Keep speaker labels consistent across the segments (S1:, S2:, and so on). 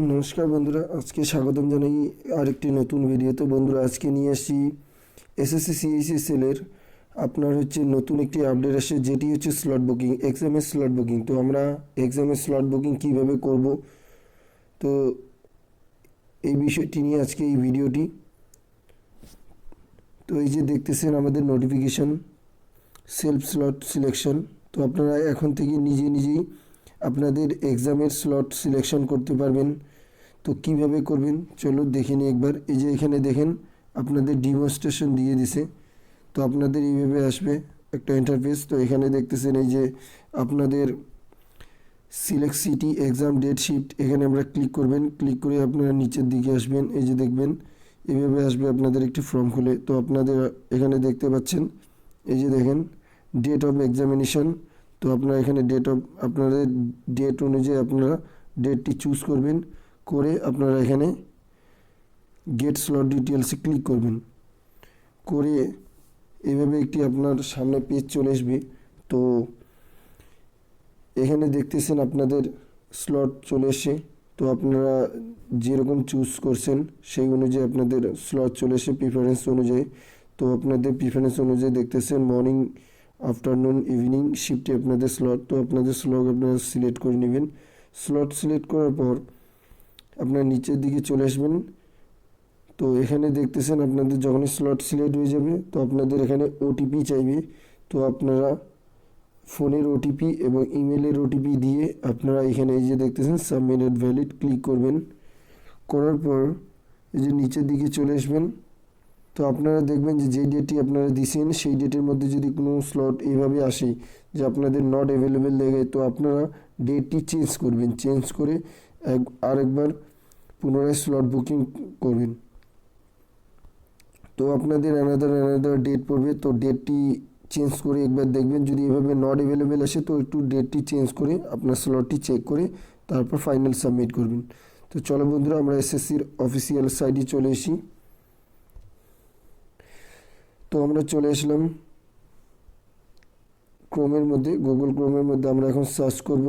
S1: নমস্কার বন্ধুরা, আজকে স্বাগতম জানাই আরেকটি নতুন ভিডিওতে। বন্ধুরা, আজকে নিয়ে আসছি এসএসসি সিএইচএসি সেলের আপনার নতুন একটি আপডেট আসে, যেটি হচ্ছে স্লট বুকিং, এক্সামের স্লট বুকিং। তো আমরা এক্সামের স্লট বুকিং কীভাবে করব, তো এই বিষয়টি নিয়ে আজকে এই ভিডিওটি। তো এই যে দেখতেছেন আমাদের নোটিফিকেশান, সেলফ স্লট সিলেকশন। তো আপনারা এখন থেকে নিজেই আপনাদের এক্সামের স্লট সিলেকশন করতে পারবেন। তো কিভাবে করবেন চলো দেখে নিই একবার। এই যে এখানে দেখেন আপনাদের ডেমনস্ট্রেশন দিয়ে দিছে। তো আপনাদের এইভাবে আসবে একটা ইন্টারফেস। তো এখানে দেখতেছেন এই যে আপনাদের select city exam date shift, এখানে আমরা ক্লিক করবেন। ক্লিক করে আপনারা নিচের দিকে আসবেন। এই যে দেখবেন এইভাবে আসবে আপনাদের একটি ফর্ম খুলে। তো আপনাদের এখানে দেখতে পাচ্ছেন এই যে দেখেন ডেট অফ এক্সামিনেশন। তো আপনারা এখানে আপনাদের ডেট অনুযায়ী আপনারা ডেটটি চুজ করবেন, করে আপনারা এখানে গেট স্লট ডিটেলসে ক্লিক করবেন। করে এভাবে একটি আপনার সামনে পেজ চলে আসবে। তো এখানে দেখতেছেন আপনাদের স্লট চলে এসে। তো আপনারা যেরকম চুজ করছেন সেই অনুযায়ী আপনাদের স্লট চলে এসে প্রিফারেন্স অনুযায়ী। তো আপনাদের প্রিফারেন্স অনুযায়ী দেখতেছেন মর্নিং, আফটারনুন, ইভিনিং শিফটে আপনাদের স্লট। তো আপনাদের স্লট আপনারা সিলেক্ট করে নেবেন। স্লট সিলেক্ট করার পর আপনার নিচের দিকে চলে আসবেন। তো এখানে দেখতেছেন আপনাদের যখনই স্লট সিলেক্ট হয়ে যাবে তো আপনাদের এখানে ওটিপি চাইবে। তো আপনারা ফোনের ওটিপি এবং ইমেলের ওটিপি দিয়ে আপনারা এখানে এই যে দেখতেছেন সাবমিটেড ভ্যালিড ক্লিক করবেন। করার পর এই যে নিচের দিকে চলে আসবেন। তো আপনারা দেখবেন যে যেই ডেটটি আপনারা দিয়েছেন সেই ডেটের মধ্যে যদি কোনো স্লট এইভাবে আসে যে আপনাদের নট অ্যাভেলেবেল দেখে, তো আপনারা ডেটটি চেঞ্জ করবেন। চেঞ্জ করে আরেকবার পুনরায় স্লট বুকিং করবেন। তো আপনাদের অ্যানাদার ডেট পড়বে। তো ডেটটি চেঞ্জ করে একবার দেখবেন, যদি এভাবে নট অ্যাভেলেবেল আসে তো একটু ডেটটি চেঞ্জ করে আপনার স্লটটি চেক করে তারপর ফাইনাল সাবমিট করবেন। তো চলো বন্ধুরা, আমরা এসএসসির অফিসিয়াল সাইটে চলে আসি। তো আমরা চলে আসলাম ক্রোমের মধ্যে, গুগল ক্রোমের মধ্যে আমরা এখন সার্চ করব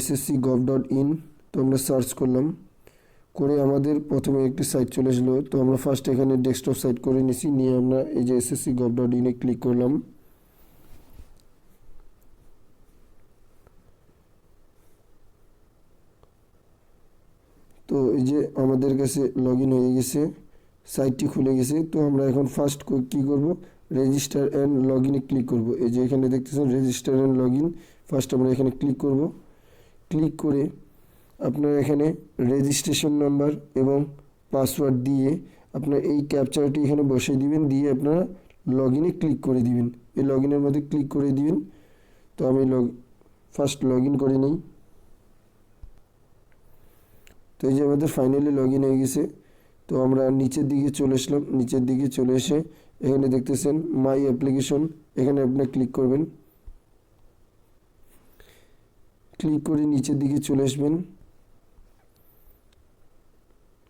S1: ssc.gov.in। তো আমরা সার্চ করলাম, করে আমাদের প্রথমে একটি সাইট চলে আসলো। তো আমরা ফার্স্ট এখানে ডেস্কটপ সাইট করে নিছি, নিয়ে আমরা এই যে ssc.gov.in এ ক্লিক করলাম। তো এই যে আমাদের কাছে লগ ইন হয়ে গেছে, সাইটটি খুলে গেছে। তো আমরা এখন ফার্স্ট কী করব, রেজিস্টার অ্যান্ড লগ ইনে ক্লিক করব। এই যে এখানে দেখতেছেন register and log in, first আমরা এখানে ক্লিক করব। ক্লিক করে আপনারা এখানে রেজিস্ট্রেশন নাম্বার এবং পাসওয়ার্ড দিয়ে আপনার এই ক্যাপচারটি এখানে বসিয়ে দিবেন, দিয়ে আপনারা লগ ইনে ক্লিক করে দিবেন। এই লগ ইনের মধ্যে ক্লিক করে দিবেন। তো আমি ফার্স্ট লগ ইন করে নিই। তো এই যে আমাদের ফাইনালি লগ ইন হয়ে গেছে। তো আমরা নিচের দিকে চলে আসলাম। নিচের দিকে চলে এসে এখানে দেখতেছেন মাই অ্যাপ্লিকেশন, এখানে আপনার ক্লিক করবেন। ক্লিক করে নিচের দিকে চলে আসবেন।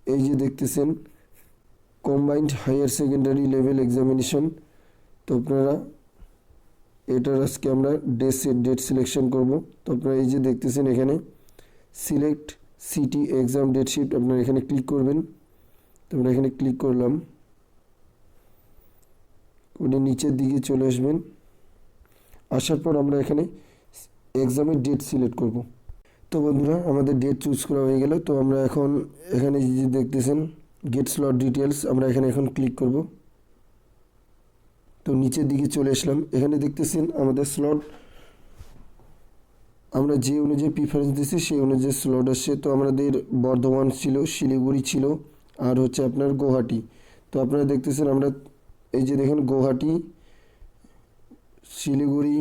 S1: এই যে দেখতেছেন combined higher secondary level examination. তো আপনারা এটার আজকে আমরা ডেট সিলেকশন করব। তো আপনারা এই যে দেখতেছেন এখানে select city exam date shift, আপনারা এখানে ক্লিক করবেন। তো আমরা এখানে ক্লিক করলাম, করে নিচের দিকে চলে আসবেন। আসার পর আমরা এখানে এক্সামের ডেট সিলেক্ট করব। তো বন্ধুরা, আমাদের ডেট চুজ করা হয়ে গেল। তো আমরা এখন এখানে যে দেখতেছেন গেট স্লট ডিটেলস, আমরা এখানে এখন ক্লিক করব। তো নিচের দিকে চলে আসলাম। এখানে দেখতেছেন আমাদের স্লট, আমরা যে অনুযায়ী প্রিফারেন্স দিচ্ছি সেই অনুযায়ী স্লট আসছে। তো আমাদের বর্ধমান ছিল, শিলিগুড়ি ছিল, আর হচ্ছে আপনার গুয়াহাটি। তো আপনারা দেখতেছেন আমরা এই যে দেখেন গুয়াহাটি, শিলিগুড়ি,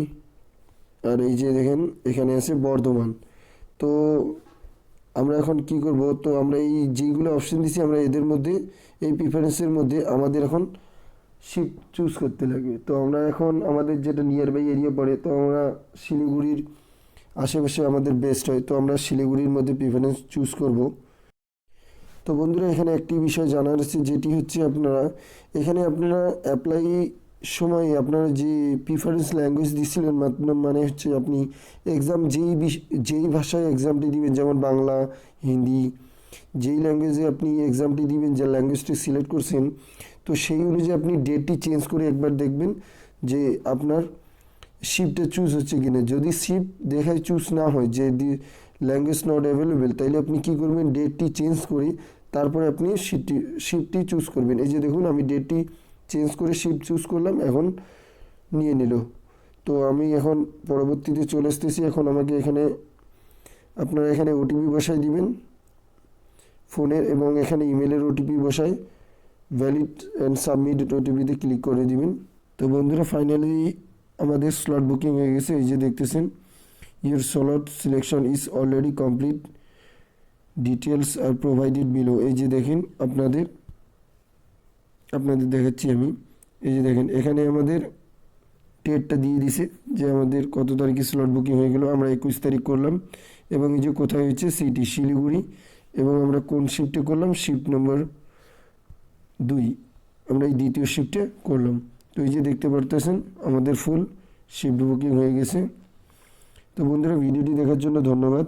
S1: আর এই যে দেখেন এখানে আছে বর্ধমান। তো আমরা এখন কি করব, তো আমরা এই যেগুলো অপশন দিছি আমরা এদের মধ্যে এই প্রিফারেন্সের মধ্যে আমাদের এখন শিফট চুজ করতে লাগবে। তো আমরা এখন আমাদের যেটা নিয়ার বাই এরিয়া পড়ে, তো আমরা শিলিগুড়ির আশেপাশে আমাদের বেস্ট হয়, তো আমরা শিলিগুড়ির মধ্যে প্রিফারেন্স চুজ করব। তো বন্ধুরা, এখানে একটি বিষয় জানার আছে, যেটি হচ্ছে আপনারা এখানে আপনারা অ্যাপ্লাই সময় আপনারা যে প্রিফারেন্স ল্যাঙ্গুয়েজ দিচ্ছিলেন, মানে হচ্ছে আপনি এক্সাম যেই ভাষায় এক্সামটি দিবেন, যেমন বাংলা, হিন্দি, যেই ল্যাঙ্গুয়েজে আপনি এক্সামটি দিবেন, যে ল্যাঙ্গুয়েজটি সিলেক্ট করছেন, তো সেই অনুযায়ী আপনি ডেটটি চেঞ্জ করে একবার দেখবেন যে আপনার শিফটে চুজ হচ্ছে কিনা। যদি শিফট দেখায় চুজ না হয়, যে ল্যাঙ্গুয়েজ নট অ্যাভেলেবেল, তাইলে আপনি কি করবেন, ডেটটি চেঞ্জ করে তারপরে আপনি শিফটটি চুজ করবেন। এই যে দেখুন, আমি ডেটটি চেঞ্জ করে শিফট চুজ করলাম, এখন নিয়ে নিল। তো আমি এখন পরবর্তীতে চলে আসতেছি। এখন আমাকে এখানে আপনারা এখানে ওটিপি বসাই দিবেন ফোনের, এবং এখানে ইমেলের ওটিপি বসাই ভ্যালিড অ্যান্ড সাবমিট ওটিপিতে ক্লিক করে দিবেন। তো বন্ধুরা, ফাইনালি আমাদের স্লট বুকিং হয়ে গেছে। এই যে দেখতেছেন, your slot selection is already complete, details R provided below. এই যে দেখেন, আপনাদের দেখাচ্ছি আমি। এই যে দেখেন, এখানে আমাদের ডেটটা দিয়ে দিছে যে আমাদের কত তারিখে স্লট বুকিং হয়ে গেল। আমরা 21 তারিখ করলাম, এবং এই যে কোথায় হয়েছে, সিটি শিলিগুড়ি, এবং আমরা কোন শিফটে করলাম, শিফট নম্বর 2, আমরা এই দ্বিতীয় শিফটে করলাম। তো এই যে দেখতে পারতেছেন, আমাদের ফুল শিফট বুকিং হয়ে গেছে। তো বন্ধুরা, ভিডিওটি দেখার জন্য ধন্যবাদ।